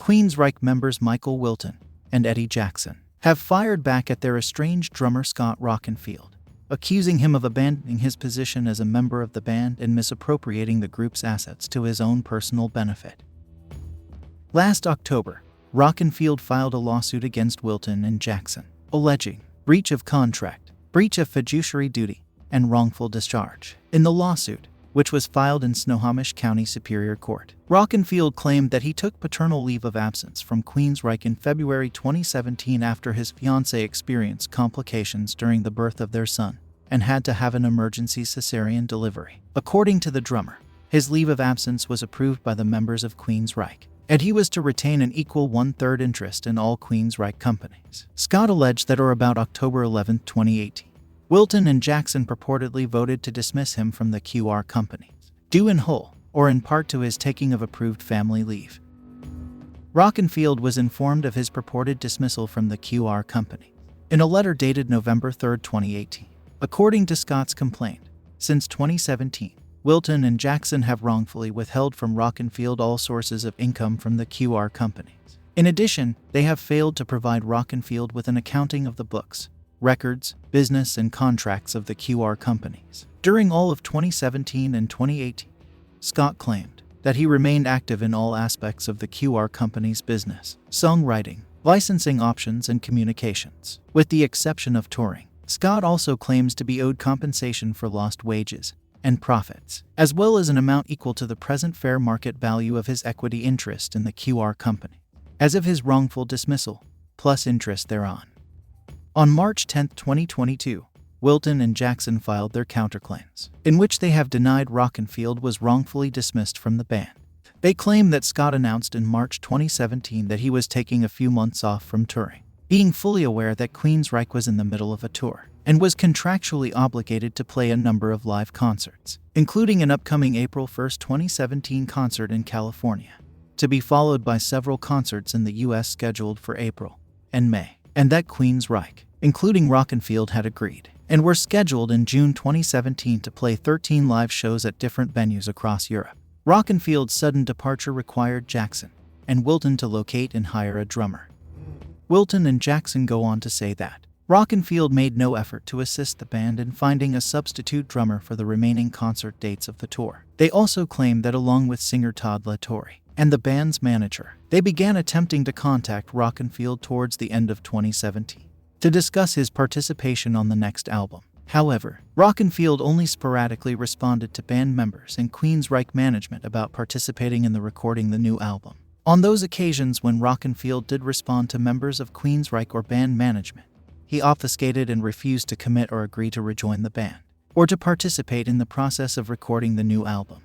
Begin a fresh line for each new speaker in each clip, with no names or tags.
QUEENSRYCHE members Michael Wilton and Eddie Jackson have fired back at their estranged drummer Scott Rockenfield, accusing him of abandoning his position as a member of the band and misappropriating the group's assets to his own personal benefit. Last October, Rockenfield filed a lawsuit against Wilton and Jackson, alleging breach of contract, breach of fiduciary duty, and wrongful discharge. In the lawsuit, which was filed in Snohomish County Superior Court, Rockenfield claimed that he took paternal leave of absence from QUEENSRYCHE in February 2017 after his fiancée experienced complications during the birth of their son and had to have an emergency cesarean delivery. According to the drummer, his leave of absence was approved by the members of QUEENSRYCHE, and he was to retain an equal 1/3 interest in all QUEENSRYCHE companies. Scott alleged that about October 11, 2018, Wilton and Jackson purportedly voted to dismiss him from the QR companies, due in whole or in part to his taking of approved family leave. Rockenfield was informed of his purported dismissal from the QR company in a letter dated November 3, 2018. According to Scott's complaint, since 2017, Wilton and Jackson have wrongfully withheld from Rockenfield all sources of income from the QR companies. In addition, they have failed to provide Rockenfield with an accounting of the books, records, business, and contracts of the QR companies. During all of 2017 and 2018, Scott claimed that he remained active in all aspects of the QR company's business, songwriting, licensing options, and communications. With the exception of touring, Scott also claims to be owed compensation for lost wages and profits, as well as an amount equal to the present fair market value of his equity interest in the QR company, as of his wrongful dismissal, plus interest thereon. On March 10, 2022, Wilton and Jackson filed their counterclaims, in which they have denied Rockenfield was wrongfully dismissed from the band. They claim that Scott announced in March 2017 that he was taking a few months off from touring, being fully aware that QUEENSRYCHE was in the middle of a tour, and was contractually obligated to play a number of live concerts, including an upcoming April 1, 2017 concert in California, to be followed by several concerts in the U.S. scheduled for April and May, and that QUEENSRYCHE, including Rockenfield, had agreed, and were scheduled in June 2017 to play 13 live shows at different venues across Europe. Rockenfield's sudden departure required Jackson and Wilton to locate and hire a drummer. Wilton and Jackson go on to say that Rockenfield made no effort to assist the band in finding a substitute drummer for the remaining concert dates of the tour. They also claim that along with singer Todd LaTorre and the band's manager, they began attempting to contact Rockenfield towards the end of 2017 to discuss his participation on the next album. However, Rockenfield only sporadically responded to band members and QUEENSRYCHE management about participating in recording the new album. On those occasions when Rockenfield did respond to members of QUEENSRYCHE or band management, he obfuscated and refused to commit or agree to rejoin the band, or to participate in the process of recording the new album.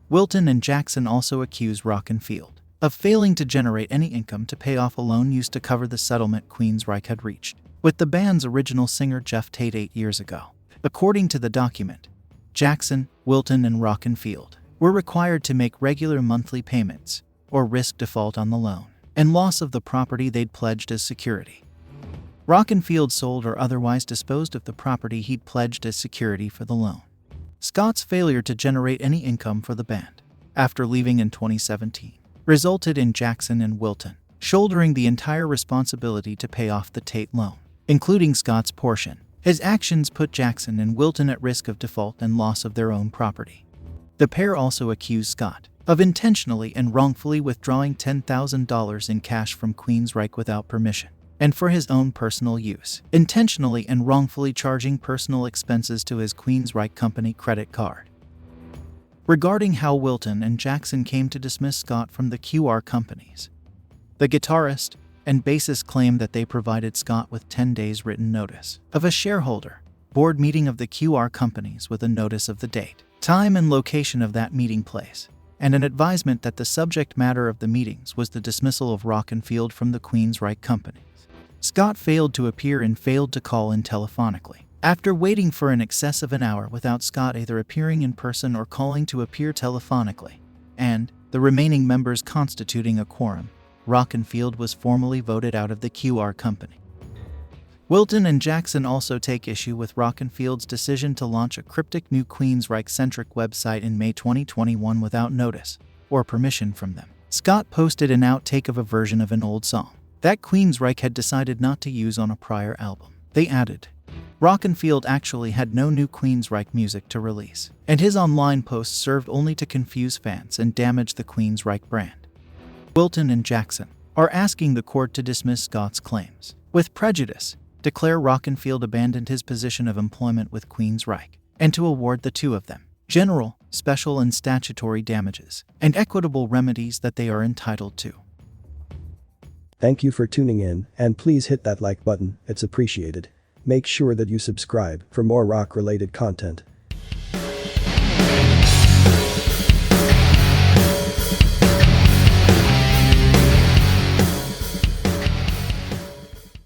Wilton and Jackson also accuse Rockenfield of failing to generate any income to pay off a loan used to cover the settlement QUEENSRYCHE had reached with the band's original singer Jeff Tate 8 years ago. According to the document, Jackson, Wilton, and Rockenfield were required to make regular monthly payments or risk default on the loan and loss of the property they'd pledged as security. Rockenfield sold or otherwise disposed of the property he'd pledged as security for the loan. Scott's failure to generate any income for the band after leaving in 2017 resulted in Jackson and Wilton shouldering the entire responsibility to pay off the Tate loan, including Scott's portion. His actions put Jackson and Wilton at risk of default and loss of their own property. The pair also accused Scott of intentionally and wrongfully withdrawing $10,000 in cash from QUEENSRYCHE without permission, and for his own personal use, intentionally and wrongfully charging personal expenses to his QUEENSRYCHE company credit card. Regarding how Wilton and Jackson came to dismiss Scott from the QR companies, the guitarist and bassist claimed that they provided Scott with 10 days written notice of a shareholder board meeting of the QR companies with a notice of the date, time, and location of that meeting place, and an advisement that the subject matter of the meetings was the dismissal of Rockenfield from the QUEENSRYCHE companies. Scott failed to appear and failed to call in telephonically. After waiting for an excess of an hour without Scott either appearing in person or calling to appear telephonically, and the remaining members constituting a quorum, Rockenfield was formally voted out of the QR company. Wilton and Jackson also take issue with Rockenfield's decision to launch a cryptic new QUEENSRYCHE-centric website in May 2021 without notice or permission from them. Scott posted an outtake of a version of an old song that QUEENSRYCHE had decided not to use on a prior album. They added, Rockenfield actually had no new QUEENSRYCHE music to release, and his online posts served only to confuse fans and damage the QUEENSRYCHE brand. Wilton and Jackson are asking the court to dismiss Scott's claims with prejudice, declare Rockenfield abandoned his position of employment with QUEENSRYCHE, and to award the two of them general, special, and statutory damages and equitable remedies that they are entitled to.
Thank you for tuning in, and please hit that like button, it's appreciated. Make sure that you subscribe for more rock-related content.